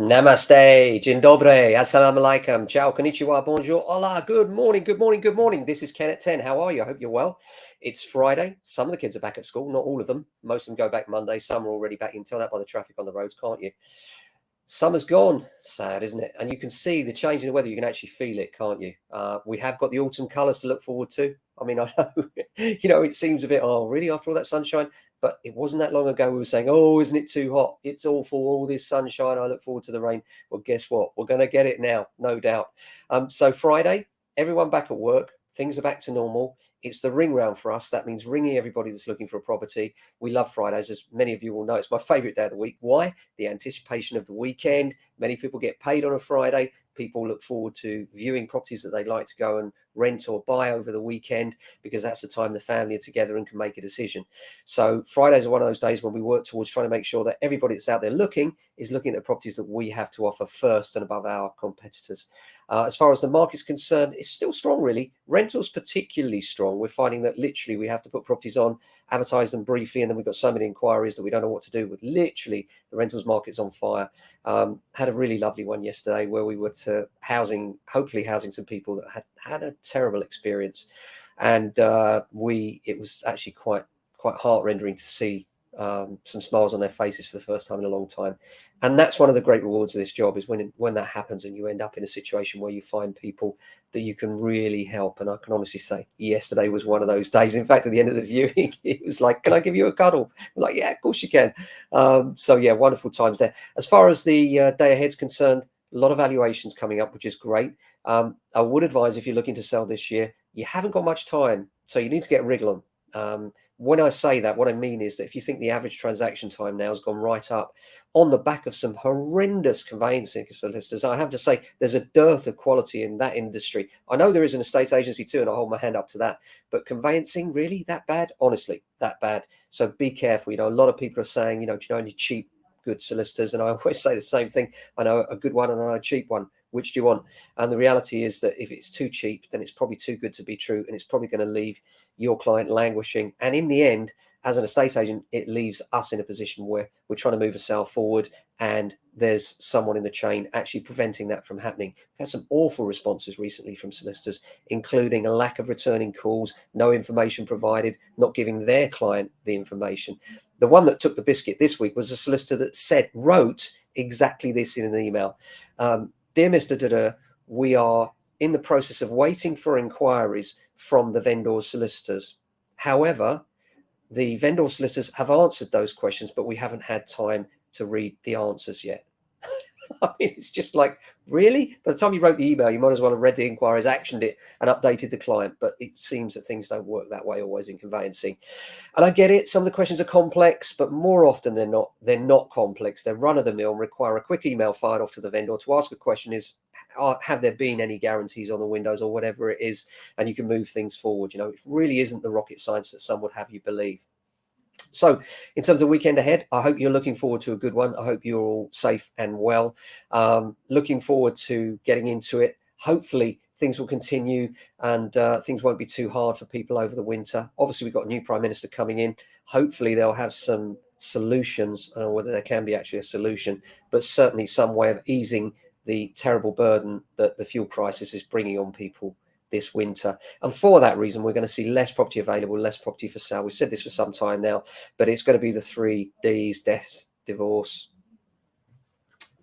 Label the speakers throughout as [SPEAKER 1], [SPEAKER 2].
[SPEAKER 1] Namaste, Dzień dobry, assalamu alaikum, ciao, konnichiwa, bonjour, hola, good morning, good morning, good morning. This is Ken at 10. How are you? I hope you're well. It's Friday. Some of the kids are back at school, not all of them. Most of them go back Monday. Some are already back. You can tell that by the traffic on the roads, can't you? Summer's gone. Sad, isn't it? And you can see the change in the weather. You can actually feel it, can't you? We have got the autumn colours to look forward to. I mean, I know, it seems a bit, oh, really, after all that sunshine? But it wasn't that long ago we were saying, oh, isn't it too hot? It's awful, all this sunshine. I look forward to the rain. Well, guess what? We're going to get it now, no doubt. So Friday, everyone back at work. Things are back to normal. It's the ring round for us. That means ringing everybody that's looking for a property. We love Fridays, as many of you will know. It's my favourite day of the week. Why? The anticipation of the weekend. Many people get paid on a Friday. People look forward to viewing properties that they'd like to go and rent or buy over the weekend, because that's the time the family are together and can make a decision. So Fridays are one of those days when we work towards trying to make sure that everybody that's out there looking is looking at the properties that we have to offer first and above our competitors. As far as the market's concerned, it's still strong, really. Rentals particularly strong. We're finding that literally we have to put properties on, advertise them briefly, and then we've got so many inquiries that we don't know what to do with. Literally, the rentals market's on fire. Had a really lovely one yesterday where we were hopefully housing some people that had a terrible experience, and it was actually quite heart-rendering to see some smiles on their faces for the first time in a long time. And that's one of the great rewards of this job, is when that happens and you end up in a situation where you find people that you can really help. And I can honestly say yesterday was one of those days. In fact, at the end of the viewing, it was like, can I give you a cuddle? I'm like, yeah, of course you can. So yeah, wonderful times there. As far as the day ahead's concerned, a lot of valuations coming up, which is great. I would advise, if you're looking to sell this year, you haven't got much time, so you need to get a wriggle on. When I say that, what I mean is that if you think the average transaction time now has gone right up on the back of some horrendous conveyancing solicitors, I have to say there's a dearth of quality in that industry. I know there is an estate agency too, and I hold my hand up to that. But conveyancing, really that bad? Honestly, that bad. So be careful. A lot of people are saying, do you know any cheap, good solicitors? And I always say the same thing. I know a good one and I know a cheap one. Which do you want? And the reality is that if it's too cheap, then it's probably too good to be true, and it's probably going to leave your client languishing. And in the end, as an estate agent, it leaves us in a position where we're trying to move a sale forward, and there's someone in the chain actually preventing that from happening. We've had some awful responses recently from solicitors, including a lack of returning calls, no information provided, not giving their client the information. The one that took the biscuit this week was a solicitor that wrote exactly this in an email. Dear Mr. Dada, we are in the process of waiting for inquiries from the vendor solicitors. However, the vendor solicitors have answered those questions, but we haven't had time to read the answers yet. I mean, it's just like, really? By the time you wrote the email, you might as well have read the inquiries, actioned it, and updated the client. But it seems that things don't work that way always in conveyancing. And I get it. Some of the questions are complex, but more often than not, they're not complex. They're run-of-the-mill and require a quick email fired off to the vendor to ask a question is, have there been any guarantees on the windows or whatever it is? And you can move things forward. It really isn't the rocket science that some would have you believe. So in terms of weekend ahead, I hope you're looking forward to a good one. I hope you're all safe and well. Looking forward to getting into it. Hopefully things will continue and things won't be too hard for people over the winter. Obviously, we've got a new Prime Minister coming in. Hopefully they'll have some solutions. I don't know whether there can be actually a solution, but certainly some way of easing the terrible burden that the fuel crisis is bringing on people this winter. And for that reason, we're going to see less property available, less property for sale. We've said this for some time now, but it's going to be the 3 Ds: death, divorce,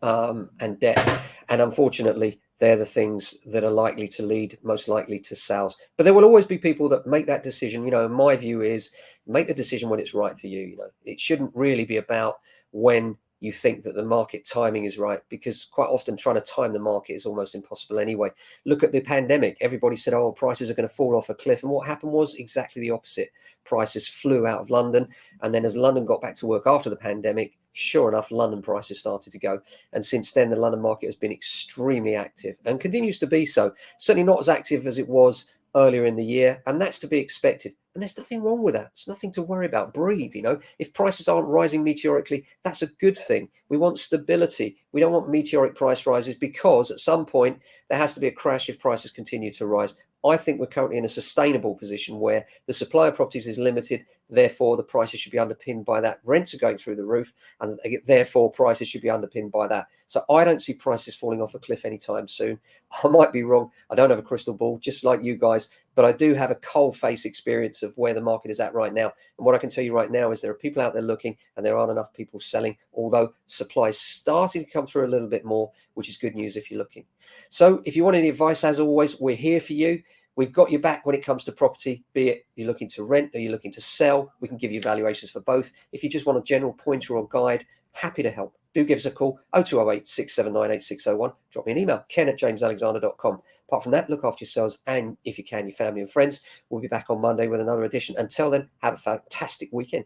[SPEAKER 1] and debt. And unfortunately, they're the things that are likely to lead most likely to sales. But there will always be people that make that decision. My view is make the decision when it's right for you. It shouldn't really be about when you think that the market timing is right, because quite often trying to time the market is almost impossible anyway. Look at the pandemic. Everybody said, oh, prices are going to fall off a cliff. And what happened was exactly the opposite. Prices flew out of London. And then as London got back to work after the pandemic, sure enough, London prices started to go. And since then, the London market has been extremely active and continues to be so. Certainly not as active as it was earlier in the year. And that's to be expected. And there's nothing wrong with that. It's nothing to worry about. Breathe, If prices aren't rising meteorically, that's a good thing. We want stability. We don't want meteoric price rises, because at some point there has to be a crash if prices continue to rise. I think we're currently in a sustainable position where the supply of properties is limited. Therefore, the prices should be underpinned by that. Rents are going through the roof, and therefore prices should be underpinned by that. So I don't see prices falling off a cliff anytime soon. I might be wrong. I don't have a crystal ball, just like you guys, but I do have a cold face experience of where the market is at right now. And what I can tell you right now is there are people out there looking, and there aren't enough people selling, although supply is starting to come through a little bit more, which is good news if you're looking. So if you want any advice, as always, we're here for you. We've got your back when it comes to property, be it you're looking to rent or you're looking to sell. We can give you valuations for both. If you just want a general pointer or guide, happy to help. Do give us a call, 0208 679 8601. Drop me an email, ken@jamesalexander.com. Apart from that, look after yourselves and, if you can, your family and friends. We'll be back on Monday with another edition. Until then, have a fantastic weekend.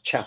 [SPEAKER 1] Ciao.